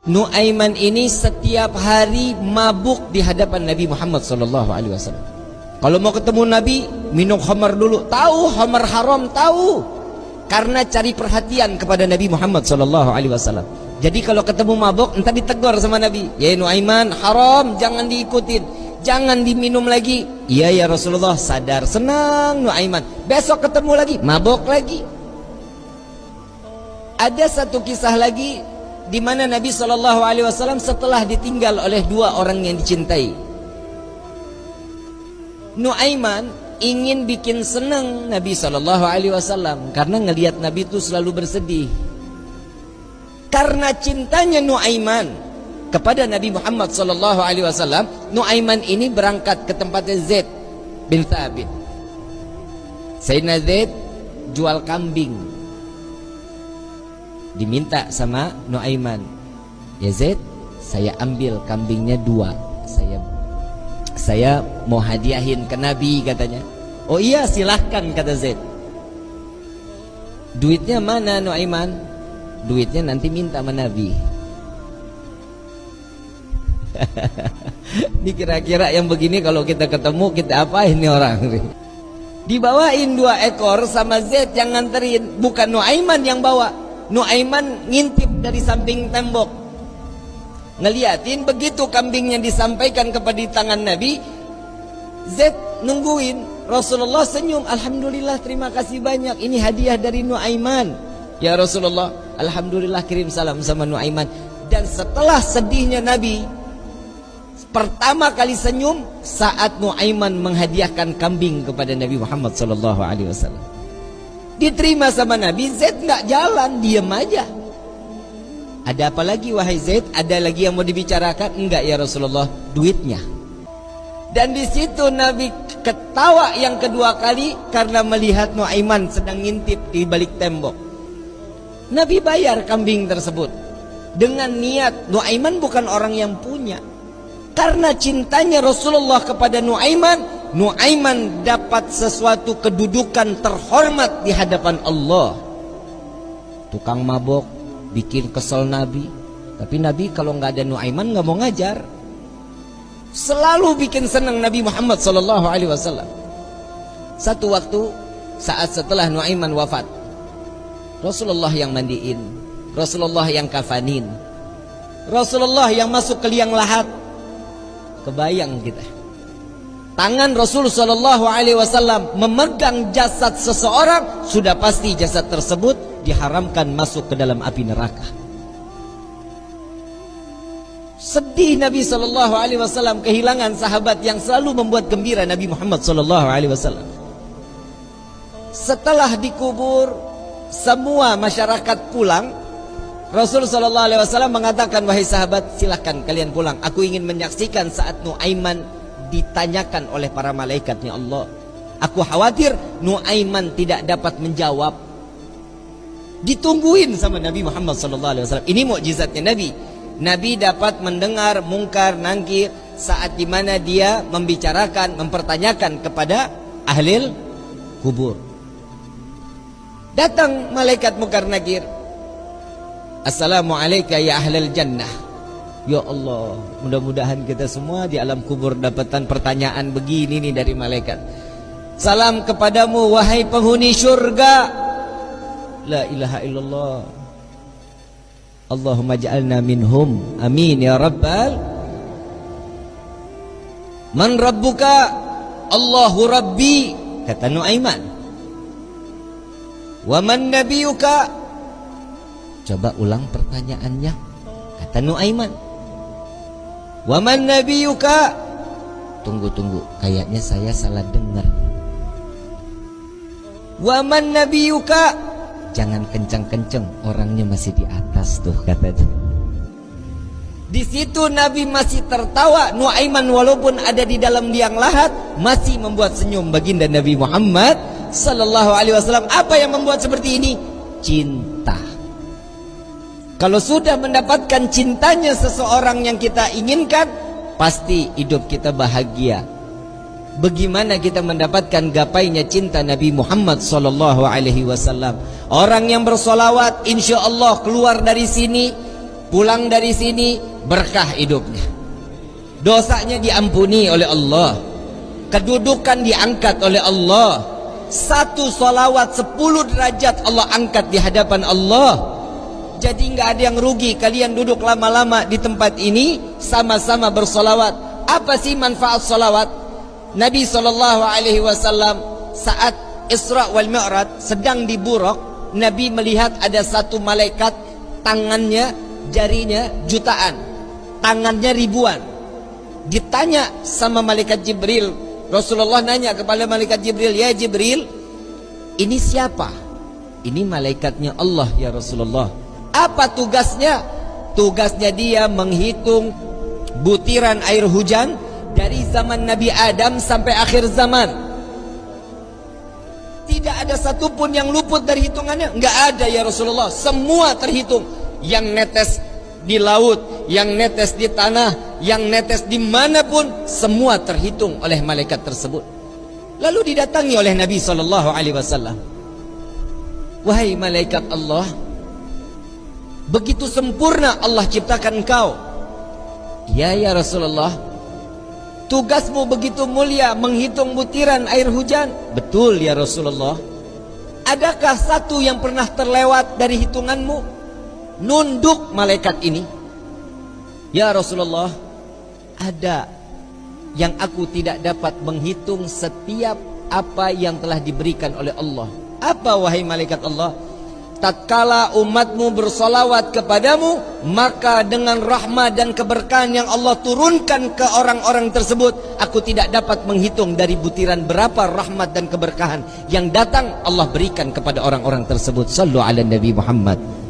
Nuaiman ini setiap hari mabuk di hadapan Nabi Muhammad SAW. Kalau mau ketemu Nabi, minum khamar dulu. Tahu khamar haram, tahu. Karena cari perhatian kepada Nabi Muhammad SAW. Jadi kalau ketemu mabuk, entah ditegur sama Nabi. Ya Nuaiman, haram, jangan diikutin, jangan diminum lagi. Iya ya Rasulullah, sadar, senang Nuaiman. Besok ketemu lagi, mabuk lagi. Ada satu kisah lagi di mana Nabi SAW setelah ditinggal oleh dua orang yang dicintai. Nuaiman ingin bikin senang Nabi SAW karena ngelihat Nabi itu selalu bersedih. Karena cintanya Nuaiman kepada Nabi Muhammad SAW, Nuaiman ini berangkat ke tempatnya Zaid bin Thabit. Sayyidina Zaid jual kambing. Diminta sama Nuaiman, ya Zaid, saya ambil kambingnya 2, saya mau hadiahin ke Nabi katanya. Oh iya silahkan kata Zaid. Duitnya mana Nuaiman? Duitnya nanti minta sama Nabi. Ini kira-kira yang begini kalau kita ketemu kita apain nih orang? Dibawain 2 ekor sama Zaid yang nganterin, bukan Nuaiman yang bawa. Nuaiman ngintip dari samping tembok, ngeliatin. Begitu kambingnya disampaikan kepada di tangan Nabi, Zaid nungguin. Rasulullah senyum, alhamdulillah, terima kasih banyak, ini hadiah dari Nuaiman. Ya Rasulullah, alhamdulillah, kirim salam sama Nuaiman. Dan setelah sedihnya Nabi, pertama kali senyum saat Nuaiman menghadiahkan kambing kepada Nabi Muhammad SAW. Diterima sama Nabi. Zaid nggak jalan, diam aja. Ada apa lagi wahai Zaid? Ada lagi yang mau dibicarakan? Enggak ya Rasulullah, duitnya. Dan di situ Nabi ketawa yang kedua kali karena melihat Nuaiman sedang ngintip di balik tembok. Nabi bayar kambing tersebut dengan niat Nuaiman bukan orang yang punya. Karena cintanya Rasulullah kepada Nuaiman, Nuaiman dapat sesuatu kedudukan terhormat di hadapan Allah. Tukang mabok bikin kesel Nabi, tapi Nabi kalau nggak ada Nuaiman nggak mau ngajar. Selalu bikin senang Nabi Muhammad SAW. Satu waktu saat setelah Nuaiman wafat, Rasulullah yang mandiin, Rasulullah yang kafanin, Rasulullah yang masuk ke liang lahat. Kebayang kita, tangan Rasul SAW memegang jasad seseorang, sudah pasti jasad tersebut diharamkan masuk ke dalam api neraka. Sedih Nabi SAW kehilangan sahabat yang selalu membuat gembira Nabi Muhammad SAW. Setelah dikubur, semua masyarakat pulang. Rasul SAW mengatakan, wahai sahabat, silahkan kalian pulang. Aku ingin menyaksikan saat Nuaiman ditanyakan oleh para malaikatnya Allah. Aku khawatir Nuaiman tidak dapat menjawab. Ditungguin sama Nabi Muhammad SAW. Ini mukjizatnya Nabi. Nabi dapat mendengar mungkar nangkir saat dimana dia membicarakan, mempertanyakan kepada ahli kubur. Datang malaikat mungkar nakir. Assalamualaikum ya ahlal jannah. Ya Allah, mudah-mudahan kita semua di alam kubur dapatan pertanyaan begini nih dari malaikat. Salam kepadamu wahai penghuni syurga. La ilaha illallah. Allahumma ja'alna minhum. Amin ya rabbal. Man rabbuka? Allahu rabbi, kata Nuaiman. Wa man nabiyuka? Coba ulang pertanyaannya, kata Nuaiman. Wa man nabiyuka? Tunggu, kayaknya saya salah dengar. Wa man nabiyuka? Jangan kencang-kencang, orangnya masih di atas tuh, katanya. Di situ Nabi masih tertawa. Nuaiman walaupun ada di dalam liang lahat masih membuat senyum baginda Nabi Muhammad SAW. Apa yang membuat seperti ini? Cinta. Kalau sudah mendapatkan cintanya seseorang yang kita inginkan, pasti hidup kita bahagia. Bagaimana kita mendapatkan gapainya cinta Nabi Muhammad SAW? Orang yang bersolawat, insya Allah keluar dari sini pulang dari sini berkah hidupnya, dosanya diampuni oleh Allah, kedudukan diangkat oleh Allah. Satu salawat 10 derajat Allah angkat di hadapan Allah. Jadi nggak ada yang rugi kalian duduk lama-lama di tempat ini sama-sama bersolawat. Apa sih manfaat solawat? Nabi SAW saat Isra wal Mi'raj sedang di Buraq, Nabi melihat ada satu malaikat, tangannya, jarinya jutaan, tangannya ribuan. Ditanya sama malaikat Jibril, Rasulullah nanya kepada malaikat Jibril, ya Jibril, ini siapa? Ini malaikatnya Allah ya Rasulullah. Apa tugasnya? Tugasnya dia menghitung butiran air hujan dari zaman Nabi Adam sampai akhir zaman. Tidak ada satupun yang luput dari hitungannya. Enggak ada ya Rasulullah. Semua terhitung. Yang netes di laut, yang netes di tanah, yang netes dimanapun, semua terhitung oleh malaikat tersebut. Lalu didatangi oleh Nabi SAW. Wahai malaikat Allah, begitu sempurna Allah ciptakan engkau. Ya Rasulullah, tugasmu begitu mulia menghitung butiran air hujan. Betul ya Rasulullah. Adakah satu yang pernah terlewat dari hitunganmu? Nunduk malaikat ini, ya Rasulullah, ada yang aku tidak dapat menghitung setiap apa yang telah diberikan oleh Allah. Apa wahai malaikat Allah? Tatkala umatmu bersolawat kepadamu, maka dengan rahmat dan keberkahan yang Allah turunkan ke orang-orang tersebut, aku tidak dapat menghitung dari butiran berapa rahmat dan keberkahan yang datang Allah berikan kepada orang-orang tersebut. Sallu ala Nabi Muhammad